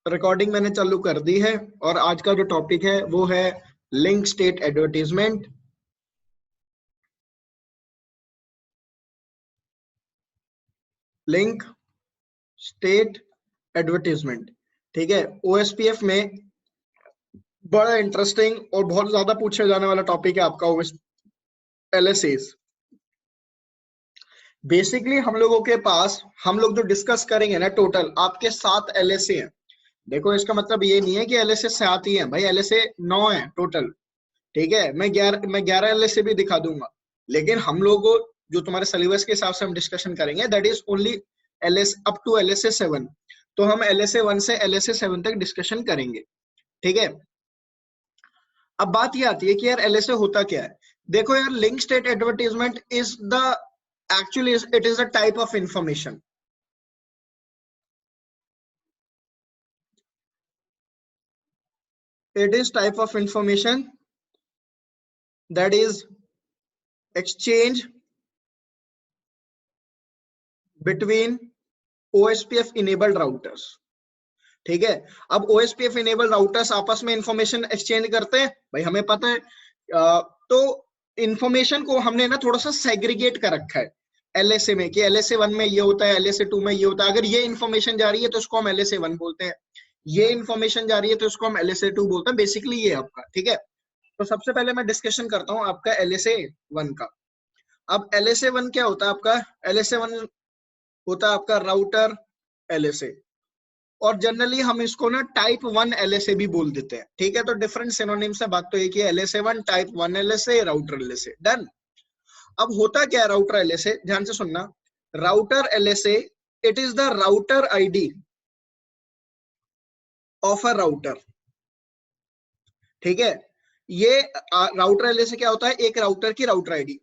Recording मैंने चालू कर दी है और आज का जो टॉपिक है वो है link state advertisement. Link state advertisement, ठीक है। ओएसपीएफ में बड़ा इंटरेस्टिंग और बहुत ज्यादा पूछे जाने वाला टॉपिक है आपका एलएसएस। बेसिकली हम लोगों के पास, हम लोग जो डिस्कस करेंगे ना, टोटल आपके 7 एलएसए हैं। देखो इसका मतलब ये नहीं है कि एलएसए 7 ही है भाई, एलएसए 9 है टोटल, ठीक है। मैं 11 एलएसए भी दिखा दूंगा, लेकिन हम लोग जो तुम्हारे सिलेबस के हिसाब से हम डिस्कशन करेंगे that is only LS up to LSA 7। तो हम एलएसए 1 से एलएसए 7 तक डिस्कशन करेंगे, ठीक है। अब बात ये आती है कि यार एलएसए होता क्या है। देखो यार, link state advertisement is the actually it is a type of information. It is type of information that is exchange between OSPF enabled routers, ठीक है। अब OSPF enabled routers आपस में इंफॉर्मेशन एक्सचेंज करते हैं भाई, हमें पता है। तो इंफॉर्मेशन को हमने ना थोड़ा सा सेग्रीगेट कर रखा है एलएसए में कि एलएसए 1 में ये होता है, एलएसए 2 में ये होता है। अगर ये इंफॉर्मेशन जा रही है तो उसको हम एलएसए 1 बोलते हैं, ये इंफॉर्मेशन जा रही है तो उसको हम एलएसए 2 बोलते हैं। बेसिकली ये आपका, ठीक है। तो सबसे पहले मैं डिस्कशन करता हूं आपका एलएसए 1 का। अब एलएसए 1 क्या होता है आपका? एलएसए 1 होता है आपका राउटर एलएसए, और जनरली हम इसको ना टाइप 1 एलएसए भी बोल देते हैं, ठीक है। तो डिफरेंट सिनोनिम से बात तो एक ही है, LSA 1, type 1 LSA, router LSA, done. अब होता क्या है राउटर एलएसए, ध्यान से सुनना। Router LSA, it is the router ID of a router, ठीक है। ये राउटर एलएसए क्या होता है? एक राउटर की राउटर आईडी।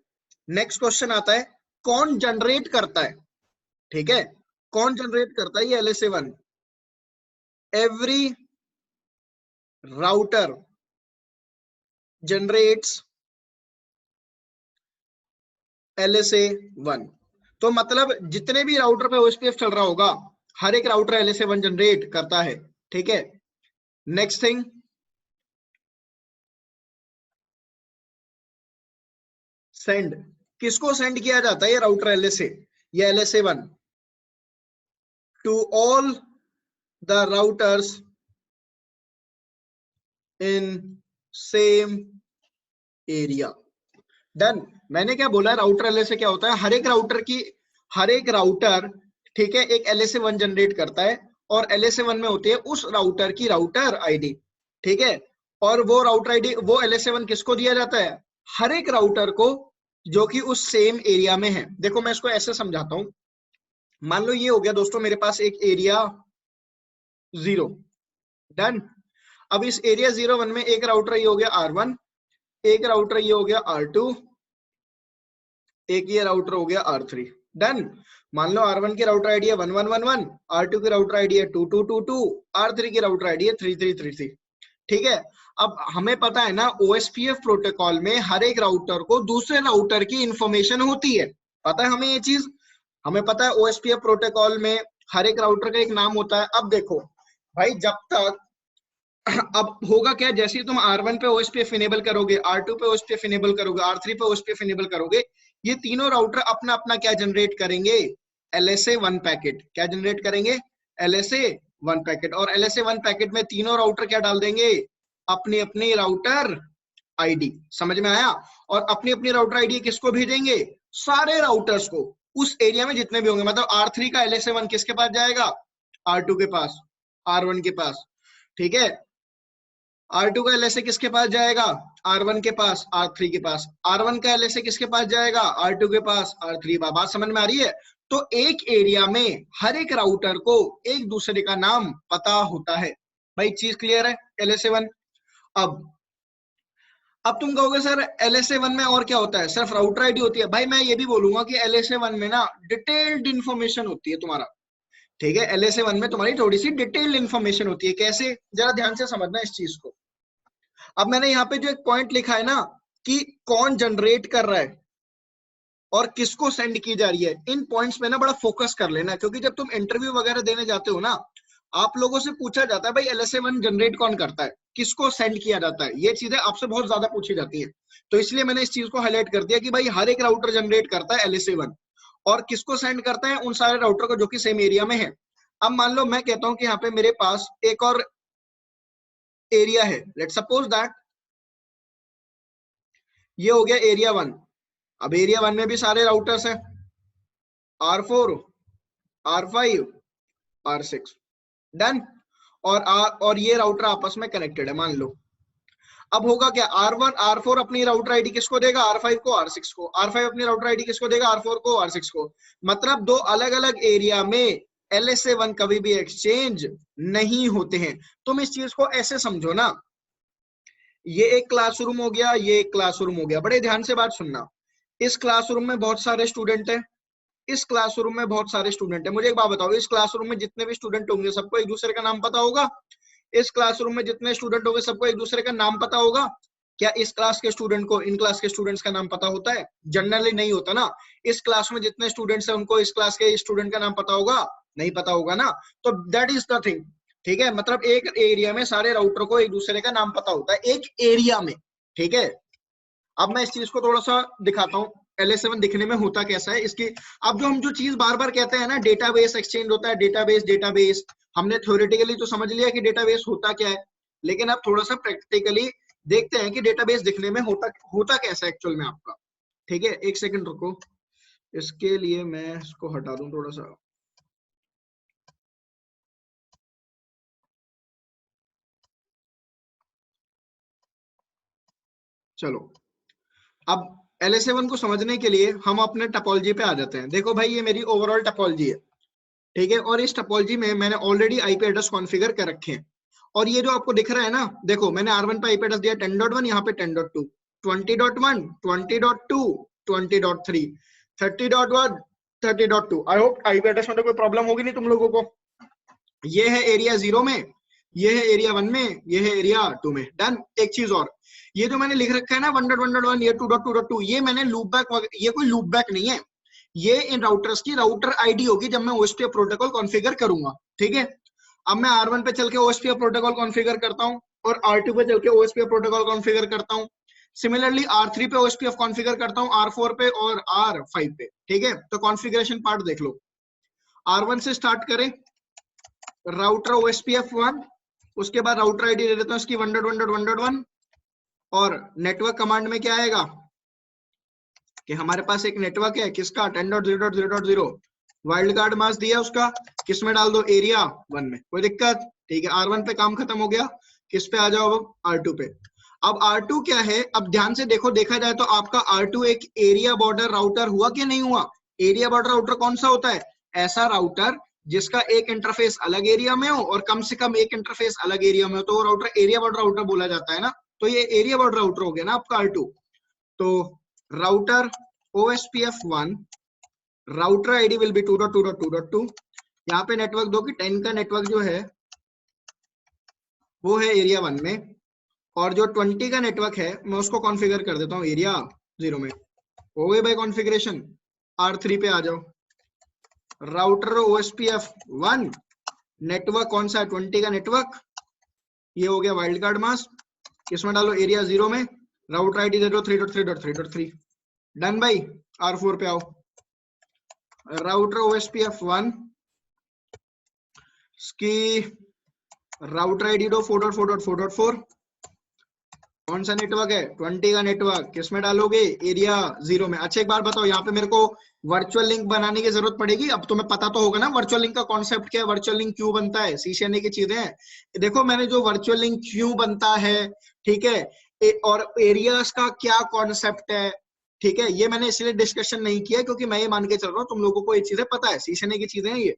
नेक्स्ट क्वेश्चन आता है, कौन जनरेट करता है, ठीक है। कौन जनरेट करता है ये LSA 1? Every router generates LSA 1। तो मतलब जितने भी राउटर पे ओएसपीएफ चल रहा होगा, हर एक राउटर एलएसए 1 जनरेट करता है, ठीक है। Next thing, send. किसको सेंड किया जाता है ये राउटर एलएसए, ये LSA 1? To all the routers in same area, done. मैंने क्या बोला, राउटर एलएसए क्या होता है? हर एक राउटर, ठीक है, एक एलएसए 1 जनरेट करता है, और एलएसए 1 में होती है उस राउटर की राउटर आईडी, ठीक है। और वो राउटर आईडी, वो एलएसए 1 किसको दिया जाता है? हर एक राउटर को जो कि उस सेम एरिया में है। देखो मैं इसको ऐसे समझाता हूं। मान लो ये हो गया दोस्तों मेरे पास एक एरिया 0, डन। अब इस एरिया 01 में एक राउटर ये हो गया R1, एक राउटर ये हो गया R2, एक ये राउटर हो गया R3, डन। मान लो R1 की राउटर आईडी है 1111, R2 की राउटर आईडी है 2222, R3 की राउटर आईडी है 3333, ठीक है। अब हमें पता है ना ओएसपीएफ प्रोटोकॉल में हर एक राउटर को दूसरे राउटर की इंफॉर्मेशन होती है, पता है हमें ये चीज। हमें पता है ओएसपीएफ प्रोटोकॉल में हर एक राउटर का एक नाम होता है। अब देखो भाई, जब तक अब होगा क्या, जैसे ही तुम R1 पे ओएसपीएफ इनेबल करोगे, R2 पे ओएसपीएफ इनेबल करोगे, R3 पे ओएसपीएफ इनेबल करोगे, ये तीनों राउटर अपना अपना क्या जनरेट करेंगे? LSA 1 packet. क्या जनरेट करेंगे? LSA 1 packet. और एलएसए 1 पैकेट में तीनों राउटर क्या डाल देंगे? अपनी अपनी राउटर आईडी। समझ में आया? और अपनी अपनी राउटर आईडी किसको भेजेंगे? सारे राउटर्स को, उस एरिया में जितने भी होंगे। मतलब R3 का एलएसए 1 किसके पास जाएगा? R2 के पास, R1 के पास, ठीक है। R2 का एलएसए किसके पास जाएगा? R1 के पास, R3 के पास। R1 का एलएसए किसके पास जाएगा? R2 के पास, R3 पास। बात समझ में आ रही है? तो एक एरिया में हर एक राउटर को एक दूसरे का नाम पता होता है। भाई चीज क्लियर है? एलएसए 1। अब तुम कहोगे सर एलएसए 1 में और क्या होता है? सिर्फ राउटर आईडी होती है? भाई मैं ये भी बोलूंगा कि एलएसए 1 में ना डिटेल्ड इंफॉर्मेशन होती है तुम्हारा, ठीक है। एलएसए 1 में तुम्हारी थोड़ी सी डिटेल्ड इंफॉर्मेशन होती है। कैसे? जरा ध्यान से समझना इस चीज को। अब मैंने यहाँ पे जो एक पॉइंट लिखा है ना कि कौन जनरेट कर रहा है और किसको सेंड की जा रही है, इन पॉइंट्स पे ना बड़ा फोकस कर लेना, क्योंकि जब तुम इंटरव्यू वगैरह देने जाते हो ना, आप लोगों से पूछा जाता है भाई LSA1 जनरेट कौन करता है, किसको सेंड किया जाता है, ये चीजें आपसे बहुत ज्यादा पूछी जाती हैं। तो इसलिए मैंने इस चीज को हाईलाइट कर दिया कि भाई हर एक राउटर जनरेट करता है LSA1, और किसको सेंड करता है, उन सारे राउटर को जो कि सेम एरिया में है। अब मान लो मैं कहता हूं कि यहाँ पे मेरे पास एक और एरिया है, लेट्स सपोज दैट ये हो गया एरिया 1। अब एरिया 1 में भी सारे राउटर्स हैं, R4, R5, R6, डन। और ये राउटर आपस में कनेक्टेड है मान लो। अब होगा क्या, R1 R4 अपनी राउटर आईडी किसको देगा, R5 को, R6 को, R5 अपनी राउटर आईडी किसको देगा, R4 को, R6 को। मतलब दो अलग अलग एरिया में LSA1 कभी भी एक्सचेंज नहीं होते हैं। तुम इस चीज को ऐसे समझो ना, ये एक क्लासरूम हो गया, ये एक क्लासरूम हो गया। बड़े ध्यान से बात सुनना, इस क्लासरूम में बहुत सारे स्टूडेंट हैं, इस क्लासरूम में बहुत सारे स्टूडेंट हैं। मुझे एक बात बताओ, इस क्लासरूम में जितने भी स्टूडेंट होंगे सबको एक दूसरे का नाम पता होगा? इस क्लासरूम में जितने स्टूडेंट होंगे सबको एक दूसरे का नाम पता होगा? क्या इस क्लास के स्टूडेंट को इन क्लास के स्टूडेंट्स का नाम पता होता है? जनरली नहीं होता ना। इस क्लास में जितने स्टूडेंट्स हैं उनको इस क्लास के स्टूडेंट का नाम पता होगा? नहीं पता होगा ना। तो दैट इज द थिंग, ठीक है। मतलब एक एरिया में सारे राउटर को एक दूसरे का नाम पता होता है, एक एरिया में, ठीक है। अब मैं इस चीज को थोड़ा सा दिखाता हूँ LSA1 दिखने में होता कैसा है इसकी। अब जो हम जो चीज बार बार कहते हैं ना, डेटाबेस एक्सचेंज होता है, डेटाबेस हमने थ्योरेटिकली तो समझ लिया कि डेटाबेस होता क्या है, लेकिन अब थोड़ा सा प्रैक्टिकली देखते हैं कि डेटाबेस दिखने में होता कैसा है एक्चुअल में आपका। ठीक है, एक सेकंड रुको, इसके लिए मैं इसको हटा दूं थोड़ा सा। चलो, अब LSA1 को समझने के लिए हम अपने टपोलॉजी पे आ जाते हैं। देखो भाई, ये मेरी ओवरऑल टपोलॉजी है, ठीक है। और इस टपोलॉजी में मैंने ऑलरेडी आईपी एड्रेस कॉन्फ़िगर कर रखे हैं। और ये जो आपको दिख रहा है ना, देखो मैंने R1 पे आईपी एड्रेस दिया 10.1, यहाँ पे 10.2, 20.1, 20.2, 20.3, 30.1, 30.2। आई होप आईपी एड्रेस में तो कोई प्रॉब्लम होगी नहीं तुम लोगों को। ये है एरिया 0 में, ये है एरिया 1 में, ये है एरिया 2 में, डन। एक चीज और, ये जो मैंने लिख रखा है ना 1.1.1, ये 2.2.2, ये मैंने लूप बैक, ये कोई लूप बैक नहीं है, ये इन राउटर्स की राउटर आईडी होगी जब मैं OSPF प्रोटोकॉल कॉन्फ़िगर करूंगा, ठीक है। अब मैं R1 पे चल के OSPF प्रोटोकॉल कॉन्फ़िगर करता हूं और R2 पे चल के OSPF प्रोटोकॉल कॉन्फ़िगर करता हूं। सिमिलरली R3 पे OSPF कॉन्फ़िगर करता हूं, R4 पे और R5 पे, ठीक है। तो कॉन्फ़िगरेशन पार्ट देख लो। R1 से स्टार्ट करें, राउटर OSPF1, उसके बाद राउटर आईडी दे देता हूं इसकी 1.1.1.1, और नेटवर्क कमांड में क्या आएगा कि हमारे पास एक नेटवर्क है किसका, 10.0.0.0, वाइल्ड कार्ड मास्क दिया उसका, किस में डाल दो, एरिया 1 में, कोई दिक्कत? ठीक है, R1 पे काम खत्म हो गया, किस पे आ जाओ अब, R2 पे। अब R2 क्या है, अब ध्यान से देखो, देखा जाए तो आपका R2 एक एरिया बॉर्डर राउटर हुआ कि नहीं हुआ? एरिया बॉर्डर राउटर कौन सा होता है? ऐसा राउटर जिसका एक इंटरफेस अलग एरिया में हो और कम से कम एक इंटरफेस अलग एरिया में हो, तो वो राउटर एरिया बॉर्डर राउटर बोला जाता है ना। तो ये एरिया बॉर्डर राउटर हो गया ना आपका R2। तो router OSPF1 router ID will be 2.2.2.2। यहाँ पे नेटवर्क दो कि 10 का नेटवर्क जो है वो है एरिया 1 में, और जो 20 का नेटवर्क है मैं उसको कॉन्फ़िगर कर देता हूँ एरिया 0 में। हो गई भाई कॉन्फ़िगरेशन। R3 पे आ जाओ, राउटर OSPF1 नेटवर्क कौन सा है, 20 का नेटवर्क, ये हो गया वाइल्ड कार्ड मास्क, किसमें डालो, एरिया 0 में, राउटर आईडी दे दो 3.3.3.3, डन भाई। R4 पे आओ, राउटर OSPF1 की राउटर आईडी दो 4.4.4.4, कौन सा नेटवर्क है, 20 का नेटवर्क, किसमें डालोगे, एरिया 0 में। अच्छा एक बार बताओ, यहाँ पे मेरे को वर्चुअल लिंक बनाने की जरूरत पड़ेगी? अब तुम्हें पता तो होगा ना वर्चुअल लिंक का कॉन्सेप्ट क्या है, वर्चुअल लिंक क्यों बनता है, सीसीएनए की चीजें हैं। देखो मैंने जो वर्चुअल लिंक क्यों बनता है, ठीक है, और एरियाज का क्या कॉन्सेप्ट है, ठीक है, ये मैंने इसलिए डिस्कशन नहीं किया क्योंकि मैं ये मान के चल रहा हूँ तुम लोगों को ये चीजें पता है, सीसीएनए की चीजें हैं ये।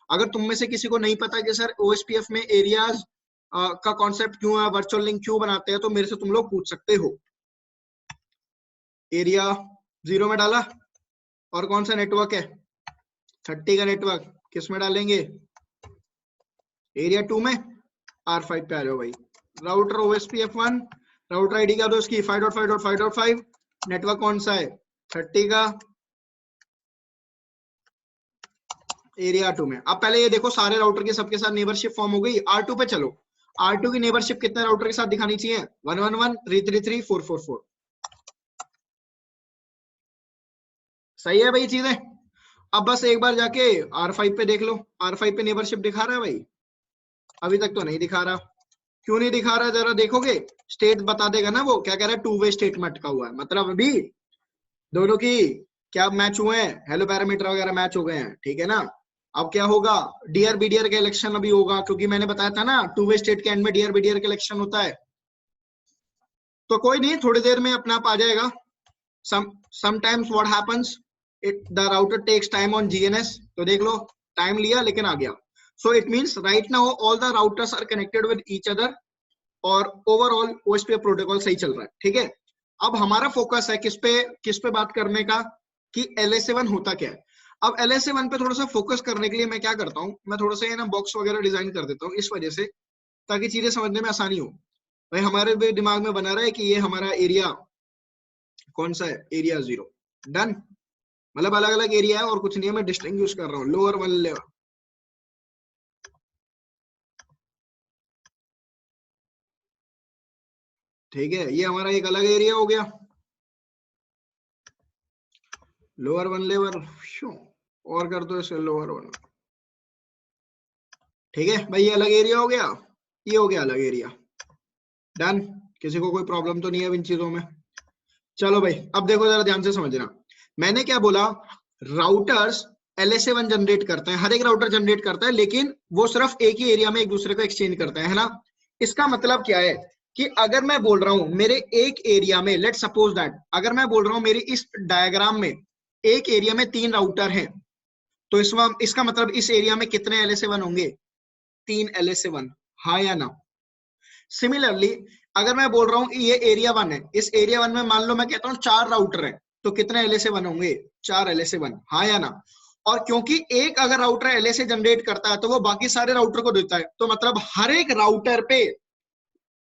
अगर तुम में से किसी को नहीं पता कि सर OSPF में एरियाज का कॉन्सेप्ट क्यों है, वर्चुअल लिंक क्यों बनाते हैं, तो मेरे से तुम लोग पूछ सकते हो। एरिया 0 में डाला, और कौन सा नेटवर्क है, 30 का नेटवर्क, किस में डालेंगे, एरिया 2 में। R5 पे आ जाओ भाई, राउटर OSPF1 राउटर आईडी क्या दो उसकी 5.5.5.5, नेटवर्क कौन सा है, 30 का, एरिया 2 में। अब पहले ये देखो सारे राउटर के सबके साथ नेबरशिप फॉर्म हो गई। R2 पे चलो, R2 की नेबरशिप कितने राउटर के साथ दिखानी चाहिए? 111, 333, 444। सही है भाई चीजें। अब बस एक बार जाके R5 पे देख लो, R5 पे नेबरशिप दिखा रहा है भाई? अभी तक तो नहीं दिखा रहा। क्यों नहीं दिखा रहा जरा देखोगे? स्टेट बता देगा ना, वो क्या कह रहा है, 2 वे स्टेट में अटका हुआ है, मतलब अभी दोनों की क्या मैच हुए हैं, हेलो पैरामीटर वगैरह मैच हो गए हैं, ठीक है ना। अब क्या होगा, डीआर बीडीआर का इलेक्शन अभी होगा, क्योंकि मैंने बताया था ना 2 वे स्टेट के एंड में डीआर बीडीआर का इलेक्शन होता है। तो कोई नहीं, थोड़ी देर में अपने आप आ जाएगा। sometimes what happens, the router takes time on GNS, तो देख लो टाइम लिया लेकिन आ गया। so it means right now all the routers are connected with each other और ओवरऑल OSPF प्रोटोकॉल सही चल रहा है, ठीक है। अब हमारा फोकस है किस पे बात करने का, कि LSA1 होता क्या है। अब LSA1 पे थोड़ा सा फोकस करने के लिए मैं क्या करता हूँ, मैं थोड़ा सा ना बॉक्स वगैरह डिजाइन कर देता हूँ इस वजह से, ताकि चीजें समझने में आसानी हो। भाई हमारे भी दिमाग में बना रहा है कि ये हमारा एरिया कौन सा है, एरिया 0। डन, मतलब अलग अलग एरिया है और कुछ नहीं है, मैं डिस्टिंग्विश कर रहा हूँ लोअर वन लेवल, ठीक है। ये हमारा एक अलग एरिया हो गया, लोअर वन लेवल, और कर दो इसे लोअर वन, ठीक है भाई। ये अलग एरिया हो गया, ये हो गया अलग एरिया। डन, किसी को कोई प्रॉब्लम तो नहीं है इन चीजों में? चलो भाई अब देखो जरा ध्यान से समझना, मैंने क्या बोला, राउटर्स LSA1 जनरेट करते हैं, हर एक राउटर जनरेट करता है, लेकिन वो सिर्फ एक ही एरिया में एक दूसरे को एक्सचेंज करता है ना। इसका मतलब क्या है कि अगर मैं बोल रहा हूं मेरे एक एरिया में, लेट सपोज दैट, अगर मैं बोल रहा हूं मेरी इस डायग्राम में एक एरिया में 3 राउटर हैं, तो इसका मतलब इस एरिया में कितने LSA1 होंगे? 3 LSA1, हाँ या ना। सिमिलरली अगर मैं बोल रहा हूं ये एरिया 1 है, इस एरिया 1 में मान लो मैं कहता हूं 4 राउटर है, तो कितने LSA1 होंगे? 4 LSA1, हाँ या ना। और क्योंकि एक अगर राउटर LSA जनरेट करता है तो वो बाकी सारे राउटर को देता है, तो मतलब हर एक राउटर पे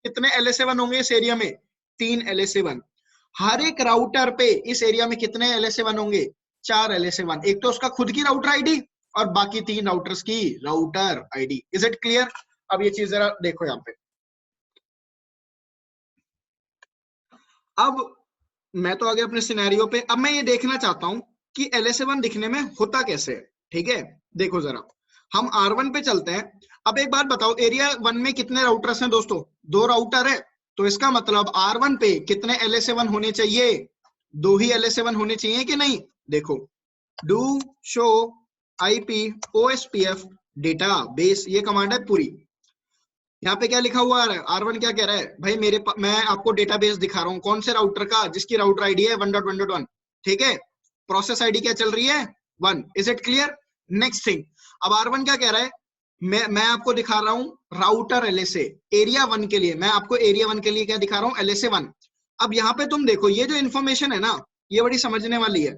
कितने LSA1 होंगे इस एरिया में? 3 LSA1। हर एक राउटर पे इस एरिया में कितने LSA1 होंगे? 4 LSA1। एक तो उसका खुद की राउटर आईडी और बाकी 3 राउटर्स की router ID. Is it clear? अब ये चीज जरा देखो यहाँ पे। अब मैं तो आ गया अपने सिनेरियो पे, अब मैं ये देखना चाहता हूं कि LSA1 दिखने में होता कैसे है, ठीक है। देखो जरा, हम R1 पे चलते हैं। अब एक बात बताओ, एरिया 1 में कितने राउटर्स हैं दोस्तों? 2 राउटर है, तो इसका मतलब R1 पे कितने LSA1 होने चाहिए? 2 ही LSA1 होने चाहिए कि नहीं? देखो, do show IP OSPF data base, ये कमांड है पूरी। यहाँ पे क्या लिखा हुआ है, R1 क्या कह रहा है, भाई मैं आपको डेटाबेस दिखा रहा हूँ, कौन से राउटर का? जिसकी राउटर आईडी है 1.1.1, ठीक है। प्रोसेस आईडी क्या चल रही है? 1। Is it clear? Next thing, अब R1 क्या कह रहा है, मैं आपको दिखा रहा हूँ राउटर LSA एरिया 1 के लिए, मैं आपको एरिया 1 के लिए क्या दिखा रहा हूँ? LSA1। अब यहाँ पे तुम देखो, ये जो इन्फॉर्मेशन है ना, ये बड़ी समझने वाली है,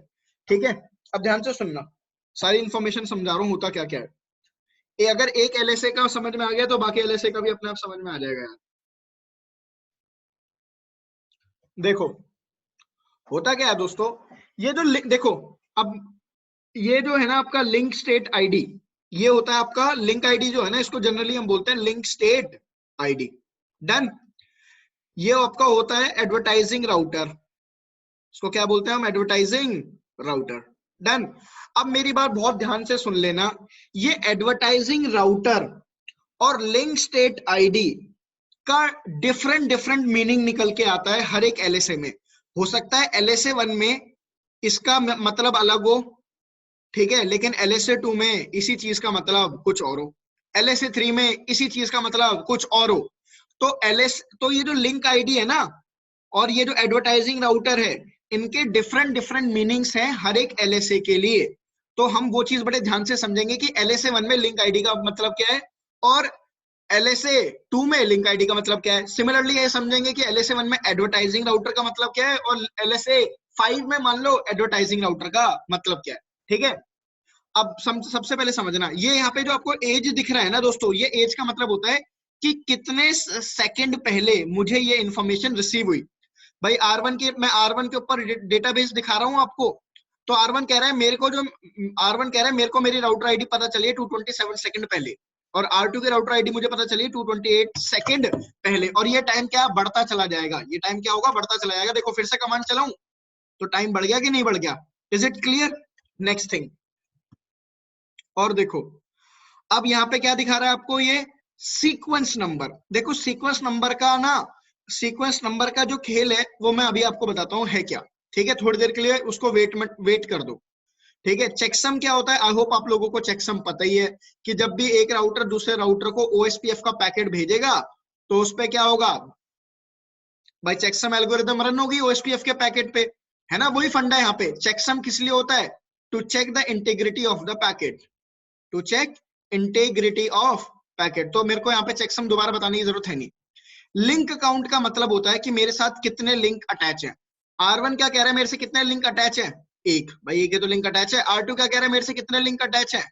ठीक है। अब ध्यान से सुनना, सारी इन्फॉर्मेशन समझा रहा हूँ होता क्या क्या है। अगर एक LSA का समझ में आ गया तो बाकी LSA का भी अपने आप समझ में आ जाएगा यार। देखो होता क्या है दोस्तों, ये जो देखो, अब ये जो है ना आपका लिंक स्टेट आईडी, ये होता है आपका लिंक आईडी जो है ना, इसको जनरली हम बोलते हैं लिंक स्टेट आईडी। डन, ये आपका होता है एडवर्टाइजिंग राउटर, इसको क्या बोलते हैं हम? Advertising router. डन, अब मेरी बात बहुत ध्यान से सुन लेना, ये एडवर्टाइजिंग राउटर और लिंक स्टेट आईडी का डिफरेंट डिफरेंट मीनिंग निकल के आता है हर एक LSA में। हो सकता है LSA1 में इसका मतलब अलग हो, ठीक है, लेकिन LSA2 में इसी चीज का मतलब कुछ और हो, LSA3 में इसी चीज का मतलब कुछ और हो। तो ये जो लिंक आईडी है ना और ये जो एडवर्टाइजिंग राउटर है, इनके डिफरेंट डिफरेंट मीनिंग्स हैं हर एक LSA के लिए। तो हम वो चीज बड़े ध्यान से समझेंगे कि LSA1 में लिंक आईडी का मतलब क्या है और LSA2 में लिंक आईडी का मतलब क्या है। सिमिलरली ये समझेंगे कि LSA1 में एडवर्टाइजिंग राउटर का मतलब क्या है और LSA5 में मान लो एडवर्टाइजिंग राउटर का मतलब क्या है, ठीक है। अब सबसे पहले समझना, ये यहाँ पे जो आपको एज दिख रहा है ना दोस्तों, ये एज का मतलब होता है कि कितने सेकंड पहले मुझे ये इंफॉर्मेशन रिसीव हुई। भाई R1 के, मैं R1 के ऊपर डेटाबेस दिखा रहा हूँ आपको, तो R1 कह रहा है मेरे को मेरी राउटर आईडी पता चली है 227 सेकंड पहले, और R2 की राउटर आईडी मुझे पता चली है 228 सेकंड पहले, और ये टाइम क्या बढ़ता चला जाएगा, ये टाइम क्या होगा, बढ़ता चला जाएगा। देखो फिर से कमांड चलाऊं तो टाइम बढ़ गया कि नहीं बढ़ गया? Is it clear? Next thing, और देखो अब यहाँ पे क्या दिखा रहा है आपको, ये सीक्वेंस नंबर। देखो सीक्वेंस नंबर का ना, सीक्वेंस नंबर का जो खेल है वो मैं अभी आपको बताता हूँ है क्या, ठीक है? थोड़ी देर के लिए उसको वेट कर दो, ठीक है? चेकसम क्या होता है? आई होप आप लोगों को चेकसम पता ही है कि जब भी एक राउटर दूसरे राउटर को OSPF का पैकेट भेजेगा तो उस पे क्या होगा भाई, चेकसम एल्गोरिदम रन होगी OSPF के पैकेट पे, है ना? वही फंडा है यहाँ पे। चेकसम किस लिए होता है? To check the integrity of the packet, to check integrity of packet. तो मेरे को यहाँ पे चेकसम दोबारा बताने की जरूरत है नहीं। लिंक काउंट का मतलब होता है कि मेरे साथ कितने लिंक अटैच है। R1 क्या कह रहा है, मेरे से कितने लिंक अटैच है? एक। भाई एक ही तो लिंक अटैच है। R2 क्या कह रहा है, मेरे से कितने लिंक अटैच है?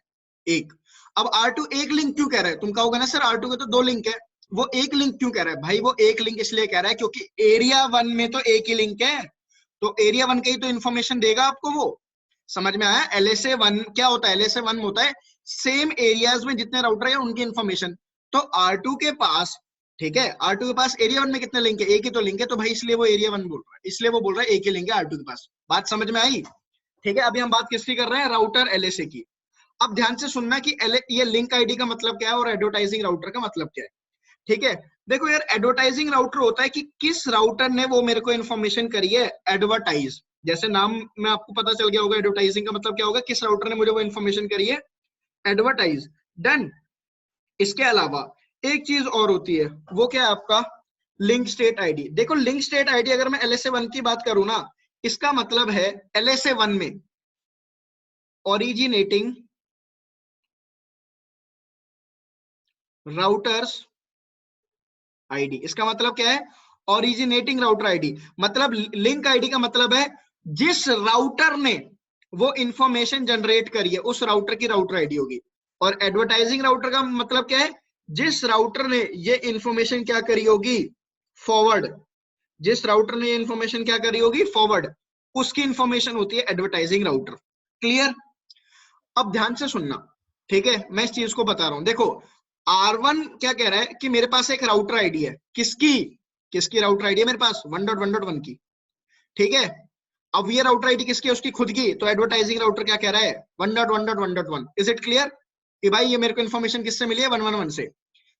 एक। अब R2 एक लिंक क्यों कह रहा है? तुम कहोगे ना सर R2 के तो 2 लिंक है, वो एक लिंक क्यों कह रहा है? भाई वो एक लिंक इसलिए कह रहा है क्योंकि एरिया 1 में तो एक ही लिंक है, तो एरिया 1 की ही तो इन्फॉर्मेशन देगा आपको वो। समझ में आया? LSA 1 क्या होता है? LSA 1 होता है सेम एरियाज में जितने राउटर है उनकी इन्फॉर्मेशन। तो R2 के पास, ठीक है, R2 के पास एरिया 1 में कितने लिंक है? एक ही तो लिंक है, तो भाई इसलिए वो एरिया 1 बोल रहा है, इसलिए वो बोल रहा है एक ही लिंक है R2 के पास। बात समझ में आई? ठीक है, अभी हम बात किसकी कर रहे हैं? राउटर LSA की। अब ध्यान से सुनना कि ये लिंक आईडी का मतलब क्या है और एडवर्टाइजिंग राउटर का मतलब क्या है, ठीक है? देखो यार, एडवर्टाइजिंग राउटर होता है कि किस राउटर ने वो मेरे को इन्फॉर्मेशन करी है एडवर्टाइज। जैसे नाम में आपको पता चल गया होगा एडवर्टाइजिंग का मतलब क्या होगा, किस राउटर ने मुझे वो इन्फॉर्मेशन करी है, एडवर्टाइज। डन। इसके अलावा एक चीज और होती है, वो क्या है आपका? Link state ID. देखो लिंक स्टेट आईडी अगर मैं LSA 1 की बात करूं ना, इसका मतलब है LSA 1 में ओरिजिनेटिंग राउटर्स आईडी। इसका मतलब क्या है? Originating router ID. मतलब लिंक आईडी का मतलब है जिस राउटर ने वो इंफॉर्मेशन जनरेट करी है उस राउटर की राउटर आईडी होगी। और एडवर्टाइजिंग राउटर का मतलब क्या है? जिस राउटर ने ये इंफॉर्मेशन क्या करी होगी, फॉरवर्ड। जिस राउटर ने ये इंफॉर्मेशन क्या करी होगी, फॉरवर्ड, उसकी इंफॉर्मेशन होती है एडवर्टाइजिंग राउटर। क्लियर? अब ध्यान से सुनना, ठीक है? मैं इस चीज को बता रहा हूं। देखो R1 क्या कह रहा है कि मेरे पास एक राउटर आईडी है। किसकी? किसकी राउटर आईडी है मेरे पास? 1.1.1 की, ठीक है? अब ये राउटर आईडी किसकी है? उसकी खुद की। तो एडवर्टाइजिंग राउटर क्या कह रहा है? 1.1.1.1। इज इट क्लियर कि भाई ये मेरे को इन्फॉर्मेशन किससे मिली है? 1.1.1 से।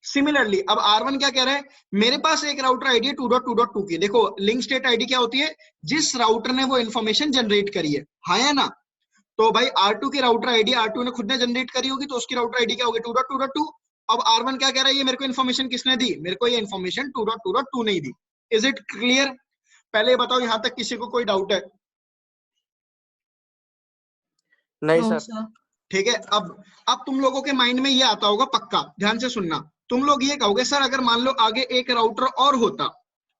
सिमिलरली अब R1 क्या कह रहा है? मेरे पास एक राउटर आईडी है 2.2.2 की। देखो लिंक स्टेट आईडी क्या होती है? जिस राउटर ने वो इन्फॉर्मेशन जनरेट करी है, हाँ या ना? तो भाई R2 की राउटर आईडी R2 ने खुद ने जनरेट करी होगी, तो उसकी राउटर आईडी क्या होगी? 2.2.2। अब R1 क्या कह रहा है? ये मेरे को इन्फॉर्मेशन किसने दी? मेरे को ये इन्फॉर्मेशन 2.2.2 नहीं दी। Is it clear? पहले बताओ यहां तक किसी को कोई डाउट है? नहीं सर। ठीक है, अब तुम लोगों के माइंड में ये आता होगा पक्का, ध्यान से सुनना। तुम लोग ये कहोगे सर अगर मान लो आगे एक राउटर और होता,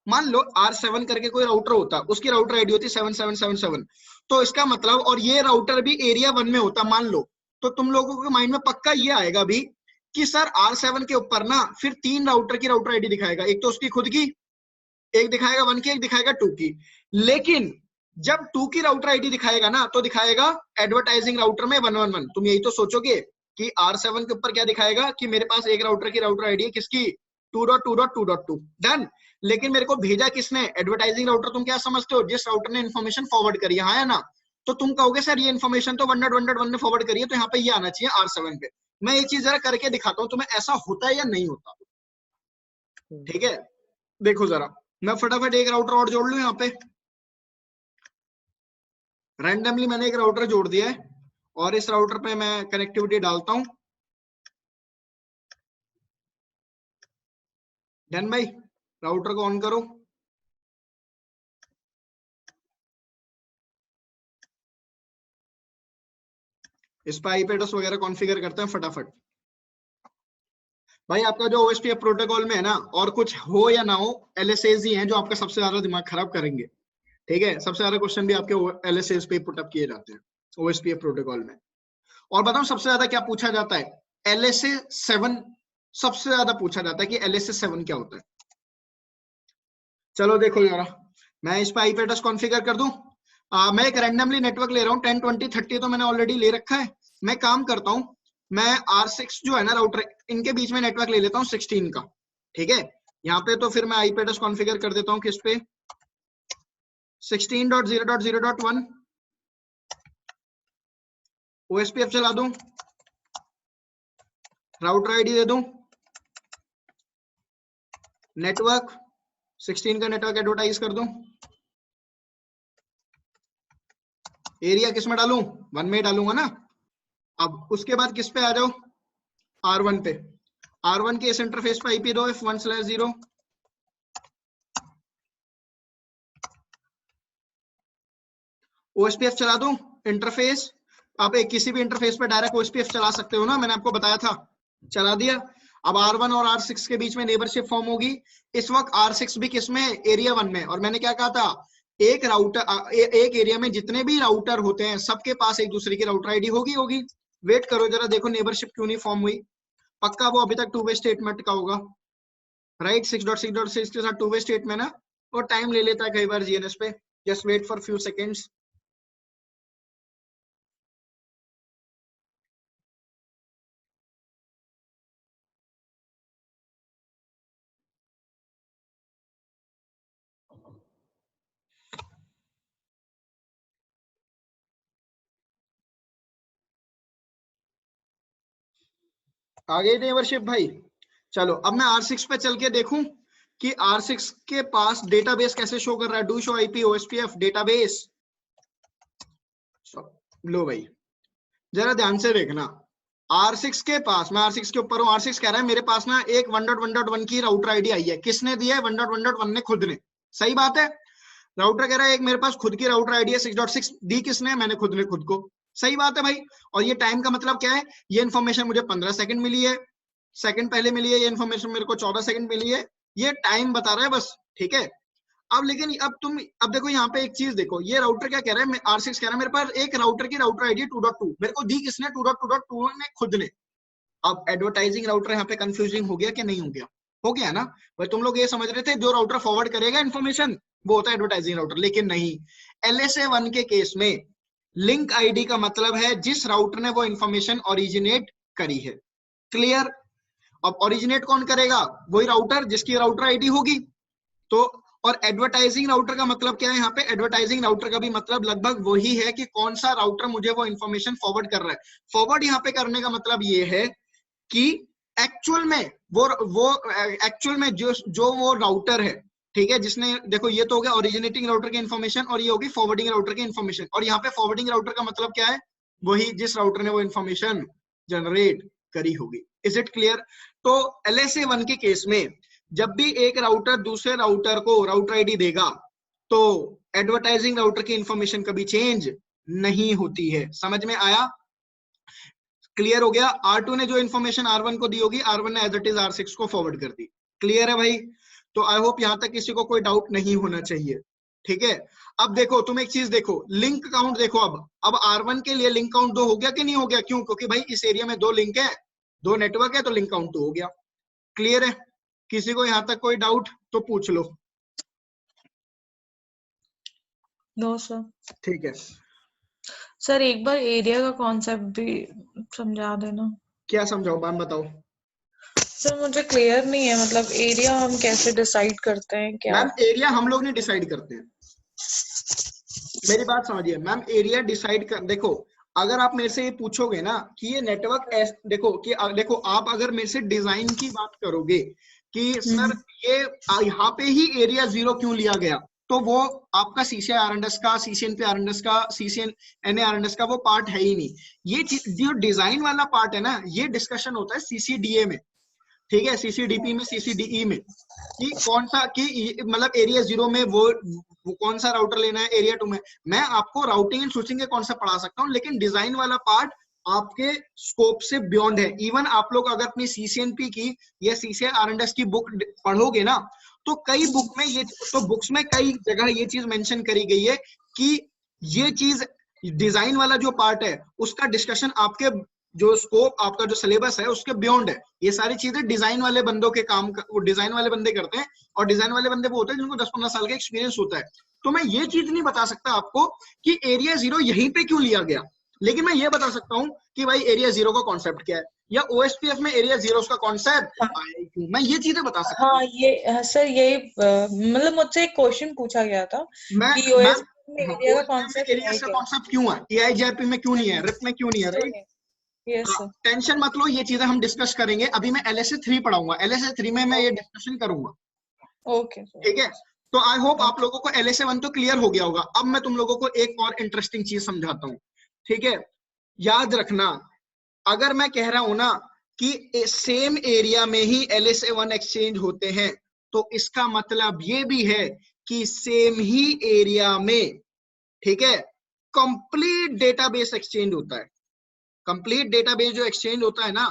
मान लो R7 करके कोई राउटर होता, उसकी राउटर आईडी होती 7777, तो इसका मतलब, और ये राउटर भी एरिया 1 में होता मान लो, तो तुम लोगों के माइंड में पक्का ये आएगा भी कि सर R7 के ऊपर ना फिर 3 राउटर की राउटर आईडी दिखाएगा, एक तो उसकी खुद की, एक दिखाएगा 1 की, एक दिखाएगा 2 की। लेकिन जब 2 की राउटर आईडी दिखाएगा ना, तो दिखाएगा एडवर्टाइजिंग राउटर में 111। तुम यही तो सोचोगे कि R7 के ऊपर क्या दिखाएगा कि मेरे पास एक राउटर की राउटर आईडी है, किसकी? 2.2.2.2। डन। लेकिन मेरे को भेजा किसने? Advertising router. तुम क्या समझते हो? जिस राउटर ने इन्फॉर्मेशन फॉरवर्ड करी है, हाँ या ना? तो तुम कहोगे सर ये इन्फॉर्मेशन तो 1.1.1 ने फॉरवर्ड करी है, तो यहाँ पे ये आना चाहिए R7 पे। मैं ये चीज जरा करके दिखाता हूँ तुम्हें, ऐसा होता है या नहीं होता, ठीक है? देखो जरा, मैं फटाफट एक राउटर और जोड़ लूं यहाँ पे। रैंडमली मैंने एक राउटर जोड़ दिया है और इस राउटर पे मैं कनेक्टिविटी डालता हूं। डन भाई, राउटर को ऑन करो। इस पे आईपी एड्रेस वगैरह कॉन्फ़िगर करते हैं फटाफट। भाई आपका जो OSPF प्रोटोकॉल में है ना, और कुछ हो या ना हो, LSAs ही हैं जो आपका सबसे ज्यादा दिमाग खराब करेंगे, ठीक है? सबसे ज्यादा क्वेश्चन भी आपके LSAs पे पुटअप किए जाते हैं OSPF प्रोटोकॉल में। और बताओ सबसे ज्यादा क्या पूछा जाता है? LSA 7 सबसे ज्यादा पूछा जाता है कि LSA 7 क्या होता है। चलो देखो जरा, मैं इस पे आईपी एड्रेस कॉन्फ़िगर कर दूं। मैं एक रैंडमली नेटवर्क ले रहा हूँ, 10 20 30 तो मैंने ऑलरेडी ले रखा है। मैं काम करता हूँ, मैं R6 जो है ना राउटर, इनके बीच में नेटवर्क ले लेता हूँ 16 का, ठीक है। यहाँ पे तो फिर मैं आईपी एड्रेस कॉन्फ़िगर कर देता हूँ किस पे, 16.0.0.1 OSPF चला दूं, राउटर आईडी दे दूं, नेटवर्क 16 का नेटवर्क एडवर्टाइज कर दूं, एरिया किस में डालूं, 1 में डालूंगा ना। अब उसके बाद किस पे आ जाओ, R1 पे। R1 के इस इंटरफेस पे आईपी दो F1/0, OSPF चला दूं इंटरफेस। आप एक किसी भी इंटरफेस पे डायरेक्ट OSPF चला सकते हो ना, मैंने आपको बताया था, चला दिया। अब R1 और R6 के बीच में नेबरशिप फॉर्म होगी। इस वक्त R6 भी किस में, एरिया 1 में। और मैंने क्या कहा था, एक राउटर एक एरिया में जितने भी राउटर होते हैं सबके पास एक दूसरे की राउटर आईडी होगी। वेट करो जरा, देखो नेबरशिप क्यों नहीं फॉर्म हुई। पक्का वो अभी तक 2 वे स्टेटमेंट का होगा, राइट। 6.6.6 के साथ 2 वे स्टेट में ना, और टाइम ले लेता है कई बार जीएनएस पे। Just wait for few seconds. आगे नेबरशिप भाई। चलो अब मैं R6 पे चल के देखूं कि R6 के पास डेटाबेस कैसे शो कर रहा है। Do show IP OSPF database. लो भाई जरा ध्यान से देखना, R6 के पास, मैं R6 के ऊपर हूं, R6 कह रहा है मेरे पास ना एक 1.1.1 की राउटर आईडी आई है। किसने दी है, 1.1.1 ने, खुद ने। सही बात है। राउटर कह रहा है एक मेरे पास खुद की राउटर आईडी है 6.6, दी किसने, मैंने खुद ने खुद को। सही बात है भाई। और ये टाइम का मतलब क्या है, ये इन्फॉर्मेशन मुझे 15 सेकंड मिली है, सेकंड पहले मिली है, ये इन्फॉर्मेशन मेरे को 14 सेकंड मिली है। ये टाइम बता रहा है बस, ठीक है। अब लेकिन अब देखो यहाँ पे एक चीज देखो, ये राउटर क्या कह रहा है, R6 कह रहा है मेरे पास एक राउटर की राउटर आईडी 2.2, मेरे को दी किसने, 2.2.2 ने, खुद ने। अब एडवर्टाइजिंग राउटर यहाँ पे कंफ्यूजिंग हो गया कि नहीं हो गया, हो गया ना भाई। तुम लोग ये समझ रहे थे जो राउटर फॉरवर्ड करेगा इन्फॉर्मेशन वो होता है एडवर्टाइजिंग राउटर, लेकिन नहीं। LSA1 के केस में लिंक आईडी का मतलब है जिस राउटर ने वो इन्फॉर्मेशन ओरिजिनेट करी है। क्लियर। अब ओरिजिनेट कौन करेगा, वही राउटर जिसकी राउटर आईडी होगी। तो और एडवर्टाइजिंग राउटर का मतलब क्या है, यहाँ पे एडवर्टाइजिंग राउटर का भी मतलब लगभग वही है कि कौन सा राउटर मुझे वो इन्फॉर्मेशन फॉरवर्ड कर रहा है। फॉरवर्ड यहाँ पे करने का मतलब ये है कि एक्चुअल में वो एक्चुअल में जो वो राउटर है, ठीक है, जिसने, देखो ये तो हो गया ओरिजिनेटिंग राउटर की इन्फॉर्मेशन और ये होगी फॉरवर्डिंग राउटर की इन्फॉर्मेशन। और यहाँ पे फॉरवर्डिंग राउटर का मतलब क्या है, वही जिस राउटर ने वो इन्फॉर्मेशन जनरेट करी होगी। Is it clear. तो LSA1 के केस में जब भी एक राउटर दूसरे राउटर को राउटर आईडी देगा तो एडवर्टाइजिंग राउटर की इंफॉर्मेशन कभी चेंज नहीं होती है। समझ में आया, क्लियर हो गया। R2 ने जो इन्फॉर्मेशन R1 को दी होगी, R1 ने एज इट इज R6 को फॉरवर्ड कर दी। क्लियर है भाई। तो आई होप यहां तक किसी को कोई डाउट नहीं होना चाहिए, ठीक है। अब देखो तुम एक चीज देखो, लिंक काउंट देखो। अब R1 के लिए लिंक काउंट 2 हो गया कि नहीं हो गया, क्यों, क्योंकि भाई इस एरिया में 2 लिंक है, 2 नेटवर्क है, तो लिंक काउंट 2 हो गया। क्लियर है, किसी को यहां तक कोई डाउट तो पूछ लो। No sir. ठीक है सर एक बार एरिया का कॉन्सेप्ट भी समझा देना। क्या समझाओ, मैम बताओ। सर मुझे क्लियर नहीं है, मतलब एरिया हम कैसे डिसाइड करते हैं क्या? मैम एरिया हम लोग नहीं डिसाइड करते हैं, मेरी बात समझिए। मैम एरिया डिसाइड कर, देखो अगर आप मेरे से ये पूछोगे ना कि ये नेटवर्क देखो आप अगर मेरे से डिजाइन की बात करोगे कि सर ये यहाँ पे ही एरिया 0 क्यों लिया गया, तो वो आपका CCI R&S का, CCNP R&S का, CCNA R&S का वो पार्ट है ही नहीं। ये जो डिजाइन वाला पार्ट है ना, ये डिस्कशन होता है CCDA में, ठीक है, CCDP में, CCDE में, कि कौन सा, कि मतलब एरिया 0 में वो कौन सा राउटर लेना है, एरिया 2 में। मैं आपको राउटिंग एंड स्विचिंग के कॉन्सेप्ट पढ़ा सकता हूँ, लेकिन डिजाइन वाला पार्ट आपके स्कोप से बियॉन्ड है। इवन आप लोग अगर अपनी CCNP की या CCI R&S की बुक पढ़ोगे ना, तो कई बुक में ये, तो बुक्स में कई जगह ये चीज मेंशन करी गई है कि ये चीज डिजाइन वाला जो पार्ट है उसका डिस्कशन आपके जो स्कोप आपका जो सिलेबस है उसके बियॉन्ड है। ये सारी चीजें डिजाइन वाले बंदों के काम वो डिजाइन वाले बंदे करते हैं, और डिजाइन वाले बंदे वो होते हैं जिनको 10-15 साल का एक्सपीरियंस होता है। तो मैं ये चीज नहीं बता सकता आपको कि एरिया 0 यहीं पे क्यों लिया गया, लेकिन मैं ये बता सकता हूँ कि भाई एरिया 0 का कॉन्सेप्ट क्या है, या ओएसपीएफ में एरिया 0 का कॉन्सेप्ट आया क्यों, मैं ये चीजें बता सकता हूँ। हाँ ये सर यही मतलब मुझसे एक क्वेश्चन पूछा गया था मैं कि ओएसपी में एरिया का ओएसपीएफ में कॉन्सेप्ट एरिया है का क्या। कॉन्सेप्ट क्यों है, एआईजीआरपी में क्यों नहीं है, रिप में क्यों नहीं है, क्यों राइट। नहीं? Yes sir. टेंशन मत लो, ये चीजें हम डिस्कस करेंगे। अभी मैं एलएसए 3 पढ़ाऊंगा, एलएसए 3 में मैं ये ओके डिस्कशन करूंगा, ओके सर। ठीक है। तो आई होप आप ओके लोगों को एलएसए 1 तो क्लियर हो गया होगा। अब मैं तुम लोगों को एक और इंटरेस्टिंग चीज समझाता हूँ, ठीक है। याद रखना, अगर मैं कह रहा हूं ना कि सेम एरिया में ही एलएसए 1 एक्सचेंज होते हैं, तो इसका मतलब ये भी है कि सेम ही एरिया में, ठीक है, कंप्लीट डेटाबेस एक्सचेंज होता है। कंप्लीट डेटाबेस जो एक्सचेंज होता है ना,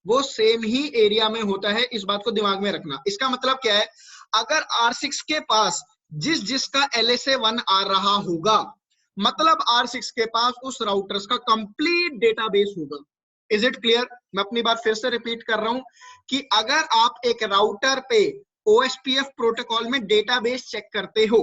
वो सेम ही एरिया में होता है। इस बात को दिमाग में रखना। इसका मतलब क्या है, अगर R6 के पास जिसका LSA 1 आ रहा होगा, मतलब R6 के पास उस राउटर्स का कंप्लीट डेटाबेस होगा। Is it clear? मैं अपनी बात फिर से रिपीट कर रहा हूं कि अगर आप एक राउटर पे OSPF प्रोटोकॉल में डेटाबेस चेक करते हो,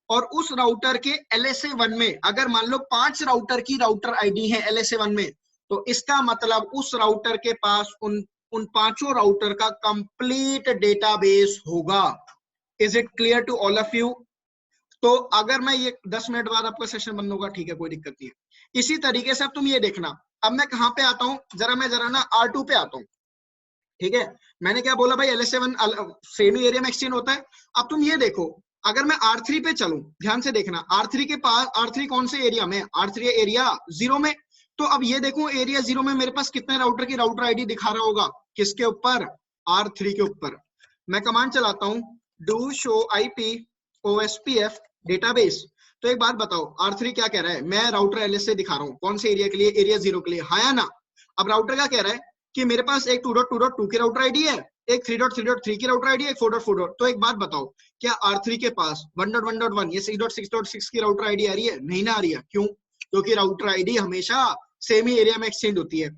और उस राउटर के LSA 1 में अगर मान लो 5 राउटर की राउटर आईडी है LSA 1 में, तो इसका मतलब उस राउटर के पास उन 5 राउटर का कंप्लीट डेटाबेस होगा। Is it clear to all of you? तो अगर मैं ये 10 मिनट बाद आपका सेशन बंद होगा, ठीक है, कोई दिक्कत नहीं है। इसी तरीके से अब तुम ये देखना, अब मैं कहां पे आता हूं, जरा ना R2 पे आता हूं, ठीक है। मैंने क्या बोला भाई, LSA 1 सेम ही एरिया में एक्सचेंज होता है। अब तुम ये देखो, अगर मैं R3 पे चलूं, ध्यान से देखना, R3 के पास, R3 कौन से एरिया में, R3 एरिया 0 में। तो अब ये देखो, एरिया 0 में मेरे पास कितने राउटर की राउटर आईडी दिखा रहा होगा, किसके ऊपर, R3 के ऊपर। मैं कमांड चलाता हूं, do show IP OSPF database. तो एक बात बताओ, R3 क्या कह रहा है, मैं राउटर LSA दिखा रहा हूं, कौन से एरिया के लिए, एरिया 0 के लिए, हाँ या ना। अब राउटर क्या कह रहा है कि मेरे पास एक 2.2.2 की राउटर आईडी है, एक 3.3.3 की राउटर आईडी है, एक 4.4. तो एक बात बताओ, क्या R3 के पास 1.1.1 ये 6.6.6 की राउटर आईडी आ रही है? नहीं ना आ रही है। क्यों? क्योंकि राउटर आईडी हमेशा सेम ही एरिया में एक्सचेंज होती है।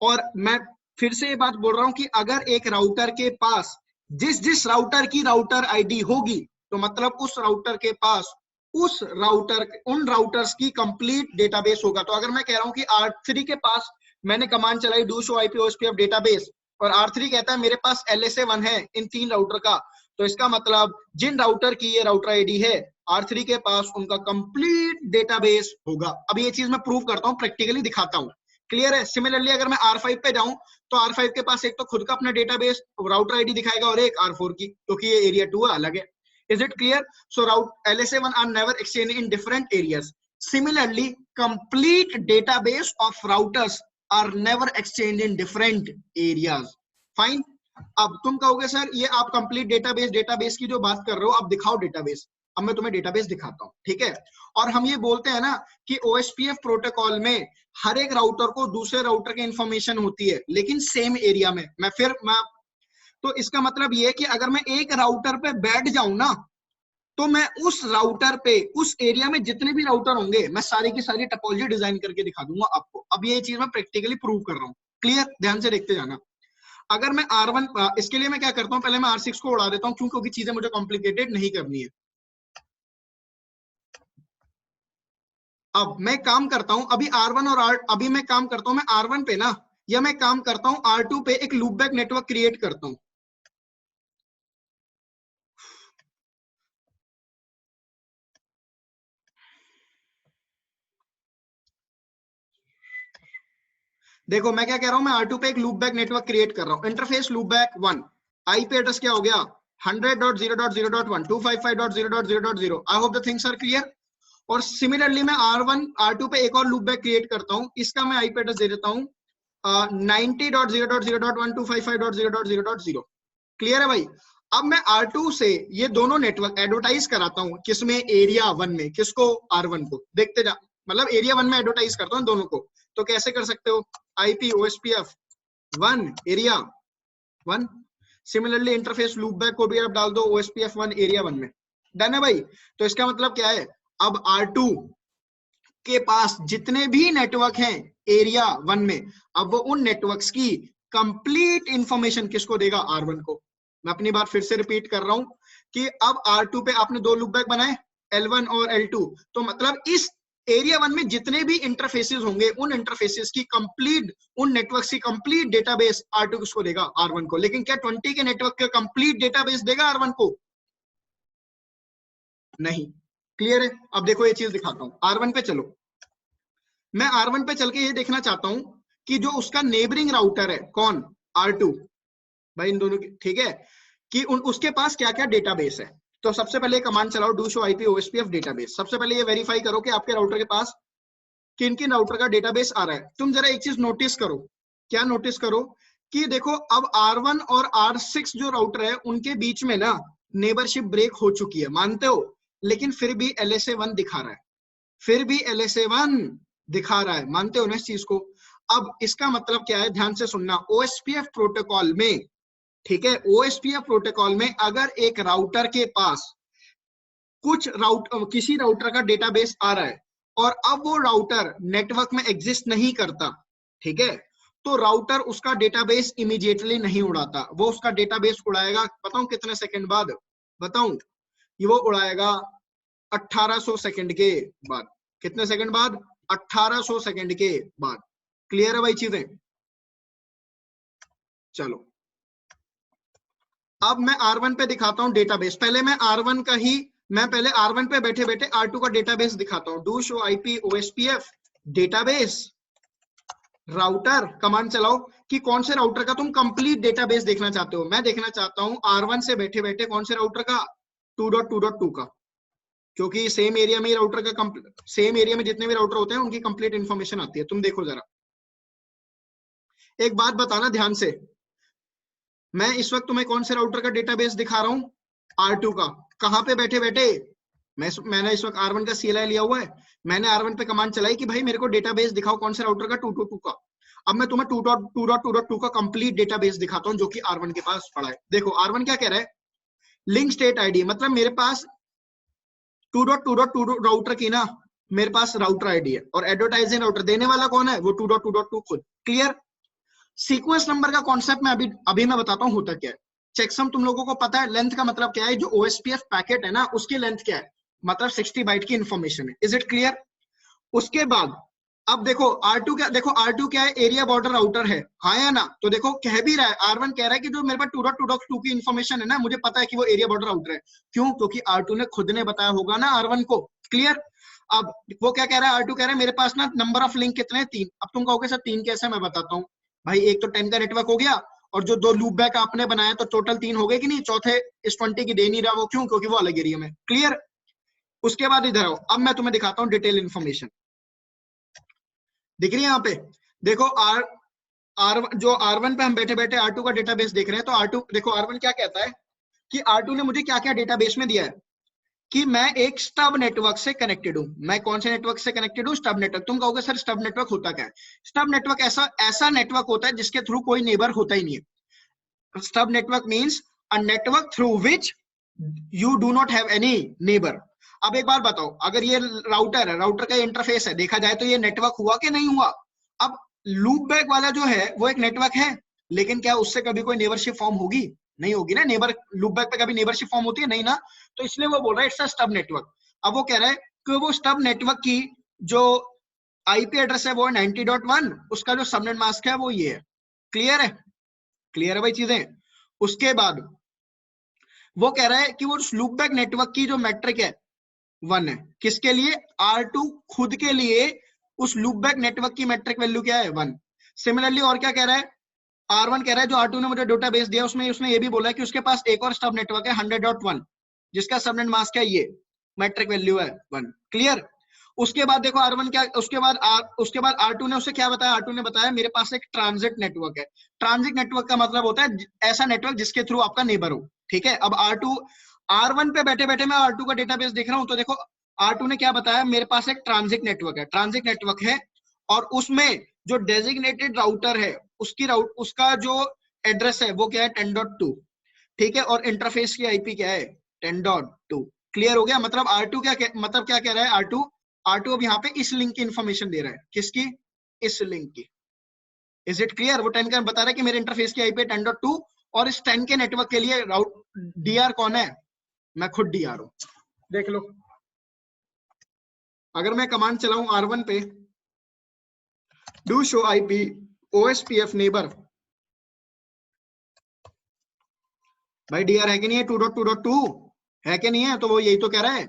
और मैं फिर से ये बात बोल रहा हूं कि अगर एक राउटर के पास जिस राउटर की राउटर आईडी होगी, तो मतलब उस राउटर के पास उन राउटर्स की कंप्लीट डेटाबेस होगा। तो अगर मैं कह रहा हूं कि R3 के पास मैंने कमांड चलाई do show IP OSPF database, और R3 कहता है मेरे पास LSA 1 है इन 3 राउटर का, तो इसका मतलब जिन राउटर की ये राउटर आईडी है, R3 के पास उनका कंप्लीट डेटाबेस होगा। अब ये चीज मैं प्रूव करता हूं, प्रैक्टिकली दिखाता हूं। क्लियर है? सिमिलरली अगर मैं R5 पे जाऊं, तो R5 के पास एक तो खुद का अपना डेटाबेस राउटर आईडी दिखाएगा, और एक R4 की, क्योंकि ये एरिया 2 अलग है। Is it clear? So LSA 1 are never exchanged in different areas. Similarly, complete database of routers are never exchanged in different areas. Fine. अब तुम कहोगे सर ये आप कंप्लीट डेटाबेस की जो बात कर रहे हो, अब दिखाओ डेटाबेस। अब मैं तुम्हें डेटाबेस दिखाता हूं, ठीक है। और हम ये बोलते हैं ना कि OSPF प्रोटोकॉल में हर एक राउटर को दूसरे राउटर की इंफॉर्मेशन होती है, लेकिन सेम एरिया में। मैं तो इसका मतलब ये है कि अगर मैं एक राउटर पे बैठ जाऊं ना, तो मैं उस राउटर पे, उस एरिया में जितने भी राउटर होंगे, मैं सारी की सारी टोपोलॉजी डिजाइन करके दिखा दूंगा आपको। अब ये चीज मैं प्रैक्टिकली प्रूव कर रहा हूँ। क्लियर? ध्यान से देखते जाना। अगर मैं R1, इसके लिए मैं क्या करता हूँ, पहले मैं R6 को उड़ा देता हूँ, क्योंकि चीजें मुझे कॉम्प्लिकेटेड नहीं करनी है। अब मैं काम करता हूं, अभी मैं काम करता हूं, मैं R1 पे ना, या मैं काम करता हूं R2 पे एक लूपबैक नेटवर्क क्रिएट करता हूं। देखो मैं क्या कह रहा हूं, मैं R2 पे एक लूपबैक नेटवर्क क्रिएट कर रहा हूं। इंटरफेस लूपबैक 1, आईपी एड्रेस क्या हो गया, 100.0.0.1 255.0.0.0। I hope the things are clear. और सिमिलरली मैं R2 पे एक और लूपबैक क्रिएट करता हूं, इसका मैं आईपी एड्रेस दे देता हूं 90.0.0.1 255.0.0.0। क्लियर है भाई? अब मैं R2 से ये दोनों नेटवर्क एडवर्टाइज कराता हूं, किसमें, एरिया 1 में। किसको? R1 को। देखते जा, मतलब एरिया 1 में एडवर्टाइज करता हूं दोनों को। तो कैसे कर सकते हो, IP OSPF 1 area 1। Similarly interface loopback को भी आप डाल दो OSPF 1 एरिया 1 में। डन है भाई? तो इसका मतलब क्या है, अब R2 के पास जितने भी नेटवर्क हैं एरिया 1 में, अब वो उन नेटवर्क्स की कंप्लीट इंफॉर्मेशन किसको देगा, R1 को। मैं अपनी बात फिर से रिपीट कर रहा हूं कि अब R2 पे आपने दो लूपबैक बनाए, L1 और L2, तो मतलब इस एरिया 1 में जितने भी इंटरफेसेस होंगे उन इंटरफेसेस की कंप्लीट, उन नेटवर्क्स की कंप्लीट डेटाबेस R2 किसको देगा, R1 को। लेकिन क्या 20 के नेटवर्क का कंप्लीट डेटाबेस देगा R1 को? नहीं। क्लियर है? अब देखो ये चीज दिखाता हूं, R1 पे चलो। मैं R1 पे चल के ये देखना चाहता हूं कि जो उसका नेबरिंग राउटर है, कौन, R2, भाई इन दोनों की, ठीक है, कि उसके पास क्या क्या डेटाबेस है। तो सबसे पहले कमांड चलाओ, do show IP OSPF database. सबसे पहले ये वेरीफाई करो कि आपके राउटर के पास किन किन राउटर का डेटाबेस आ रहा है। तुम जरा एक चीज नोटिस करो, क्या नोटिस करो कि देखो अब R1 और R6 जो राउटर है उनके बीच में ना नेबरशिप ब्रेक हो चुकी है, मानते हो, लेकिन फिर भी LSA1 दिखा रहा है, फिर भी LSA1 दिखा रहा है, मानते हो ना इस चीज को। अब इसका मतलब क्या है, ध्यान से सुनना, OSPF प्रोटोकॉल में, ठीक है, OSPF प्रोटोकॉल में अगर एक राउटर के पास किसी राउटर का डेटाबेस आ रहा है और अब वो राउटर नेटवर्क में एग्जिस्ट नहीं करता, ठीक है, तो राउटर उसका डेटाबेस इमीडिएटली नहीं उड़ाता, वो उसका डेटाबेस उड़ाएगा, बताऊं कितने सेकंड बाद, बताऊं, ये वो उड़ाएगा 1800 सेकंड के बाद। कितने सेकंड बाद? 1800 सेकंड के बाद। क्लियर है भाई चीजें? चलो अब मैं R1 पे दिखाता हूं डेटाबेस। पहले मैं R1 का ही, मैं पहले R1 पे बैठे बैठे R2 का डेटाबेस दिखाता हूं। Do show IP OSPF database router, command चलाओ कि कौन से राउटर का तुम कंप्लीट डेटाबेस देखना चाहते हो। मैं देखना चाहता हूं R1 से बैठे बैठे कौन से राउटर का, 2.2.2 का, क्योंकि सेम एरिया में राउटर का, सेम एरिया में जितने भी राउटर होते हैं उनकी कंप्लीट इंफॉर्मेशन आती है। तुम देखो जरा, एक बात बताना ध्यान से, मैं इस वक्त तुम्हें कौन से राउटर का डेटाबेस दिखा रहा हूं, R2 का। कहां पे बैठे बैठे? मैंने इस वक्त R1 का CLI लिया हुआ है, मैंने R1 पे कमांड चलाई कि भाई मेरे को डेटाबेस दिखाओ कौन से राउटर का, 2.2 का। अब मैं तुम्हें 2.2.2 का कंप्लीट डेटाबेस दिखाता हूं जो कि R1 के पास पड़ा है। देखो R1 क्या कह रहा है, लिंक स्टेट आईडी, मतलब मेरे पास 2.2.2 राउटर की ना, मेरे पास राउटर आईडी है और एडवर्टाइजिंग राउटर देने वाला कौन है, वो 2.2.2 खुद। क्लियर? सीक्वेंस नंबर का कॉन्सेप्ट में अभी मैं बताता हूं होता क्या है। चेकसम तुम लोगों को पता है, लेंथ का मतलब क्या है, जो OSPF पैकेट है ना उसकी लेंथ क्या है, मतलब 60 बाइट की इंफॉर्मेशन है। Is it clear? उसके बाद अब देखो R2 क्या, देखो R2 क्या है, एरिया बॉर्डर राउटर है, हाँ या ना? तो देखो कह भी रहा है, R1 कह रहा है कि जो मेरे पास 2.2.2 की इंफॉर्मेशन है ना, मुझे पता है कि वो एरिया बॉर्डर राउटर है। क्यों? क्योंकि R2 ने खुद ने बताया होगा ना R1 को। क्लियर? अब वो क्या कह रहा है, R2 कह रहा है मेरे पास ना नंबर ऑफ लिंक कितने हैं, 3। अब तुम कहोगे सर 3 कैसे? मैं बताता हूँ भाई, एक तो 10 का नेटवर्क हो गया और जो 2 लूप बैक आपने बनाया तो टोटल 3 हो गए कि नहीं, चौथे इस 20 की दे नहीं रहा वो, क्यों? क्योंकि वो अलग एरिया में। क्लियर? उसके बाद इधर आओ, अब मैं तुम्हें दिखाता हूँ डिटेल इंफॉर्मेशन। दिख रही है यहाँ पे? देखो जो R1 पे हम बैठे बैठे R2 का डेटाबेस देख रहे हैं, तो R2 देखो R1 क्या कहता है कि R2 ने मुझे क्या क्या डेटाबेस में दिया है कि मैं एक स्टब नेटवर्क से कनेक्टेड हूं। मैं कौन से नेटवर्क से कनेक्टेड हूं? Stub network. तुम कहोगे सर स्टब नेटवर्क होता क्या है? स्टब नेटवर्क ऐसा नेटवर्क होता है जिसके थ्रू कोई नेबर होता ही नहीं है। Stub network means a network through which you do not have any neighbour. अब एक बार बताओ, अगर ये राउटर है, राउटर का इंटरफेस है, देखा जाए तो ये नेटवर्क हुआ कि नहीं हुआ? अब लूप बैक वाला जो है वो एक नेटवर्क है, लेकिन क्या उससे कभी कोई नेबरशिप फॉर्म होगी? नहीं होगी ना। नेबर लूप बैक पे कभी नेबरशिप फॉर्म होती है? नहीं ना। तो इसलिए वो बोल रहा है इट्स अ स्टब नेटवर्क। अब वो कह रहा है कि वो स्टब नेटवर्क की जो आईपी एड्रेस है वो 90.1, उसका जो सबनेट मास्क है वो ये है। क्लियर है? क्लियर है भाई चीजें? उसके बाद वो कह रहा है कि वो लूप बैक नेटवर्क की जो मैट्रिक है 1 है। किसके लिए? R2 खुद के लिए उस लूप बैक नेटवर्क की मैट्रिक वैल्यू क्या है? 1। सिमिलरली और क्या कह रहा है? R1 कह रहा है जो R2 ने मुझे डेटाबेस दिया उसमें उसने ये भी बोला है कि उसके पास एक और स्टब नेटवर्क है 100.1, जिसका सबनेट मास्क है ये, मैट्रिक वैल्यू है 1। क्लियर? उसके बाद देखो R1 क्या, उसके बाद R2 ने उसे क्या बताया? R2 ने बताया मेरे पास एक ट्रांजिट नेटवर्क है। ट्रांजिट नेटवर्क का मतलब होता है ऐसा नेटवर्क जिसके थ्रू आपका नेबर हो। ठीक है? अब R1 पे बैठे बैठे मैं R2 का डेटाबेस देख रहा हूं, तो देखो R2 ने क्या बताया, मेरे पास एक ट्रांजिट नेटवर्क है। ट्रांजिट नेटवर्क है और उसमें जो डेजिग्नेटेड राउटर है उसका जो एड्रेस है वो क्या है? 10.2। ठीक है? और इंटरफेस की आईपी क्या है? 10.2। क्लियर हो गया? मतलब R2 क्या कह रहा है? R2 अब यहाँ पे इस लिंक की इंफॉर्मेशन दे रहा है। किसकी? इस लिंक की। Is it clear? वो 10 का बता रहा है कि मेरे इंटरफेस की आईपी 10.2 और इस 10 के नेटवर्क के लिए राउट डीआर कौन है? मैं खुद डीआर हूं। देख लो, अगर मैं कमांड चलाऊं R1 पे, do show IP OSPF neighbour, भाई डीआर है कि नहीं है? 2.2.2 है कि नहीं है? तो वो यही तो कह रहा है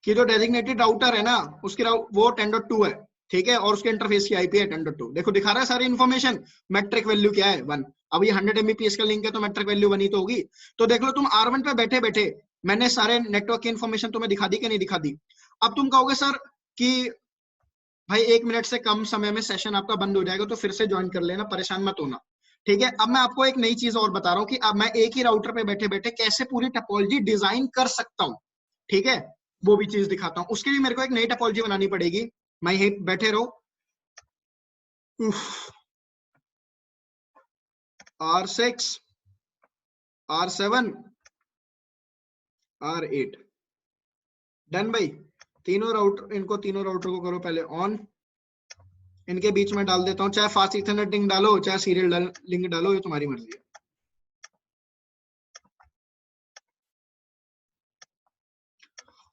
कि जो डेजिग्नेटेड राउटर है ना उसकी वो 10.2 है, ठीक है, और उसके इंटरफेस की आईपी है 10.2। देखो दिखा रहा है सारी इन्फॉर्मेशन। मैट्रिक वैल्यू क्या है? 1। अब ये 100 Mbps का लिंक है तो मैट्रिक वैल्यू 1 ही तो होगी। तो देख लो तुम R1 पे बैठे बैठे मैंने सारे नेटवर्क की इन्फॉर्मेशन तुम्हें दिखा दी कि नहीं दिखा दी? अब तुम कहोगे सर कि भाई 1 मिनट से कम समय में सेशन आपका बंद हो जाएगा, तो फिर से ज्वाइन कर लेना, परेशान मत होना, ठीक है। अब मैं आपको एक नई चीज और बता रहा हूँ कि अब मैं एक ही राउटर पे बैठे बैठे कैसे पूरी टोपोलॉजी डिजाइन कर सकता हूँ, ठीक है, वो भी चीज दिखाता हूँ। उसके लिए मेरे को एक नई टोपोलॉजी बनानी पड़ेगी। मैं यहीं बैठे रहो, R6, R7, R8, डन भाई। तीनों राउटर, इनको तीनों राउटर को करो पहले ऑन। इनके बीच में डाल देता हूँ, चाहे फास्ट इथरनेट लिंक डालो चाहे सीरियल लिंक डालो, ये तुम्हारी मर्जी है।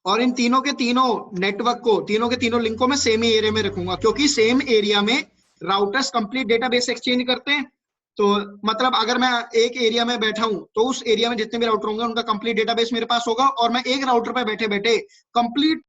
और इन तीनों के तीनों नेटवर्क को, तीनों के तीनों लिंक को मैं सेम ही एरिया में रखूंगा, क्योंकि सेम एरिया में राउटर्स कंप्लीट डेटाबेस एक्सचेंज करते हैं। तो मतलब अगर मैं एक एरिया में बैठा हूं तो उस एरिया में जितने भी राउटर होंगे उनका कंप्लीट डेटाबेस मेरे पास होगा, और मैं एक राउटर पर बैठे बैठे कंप्लीट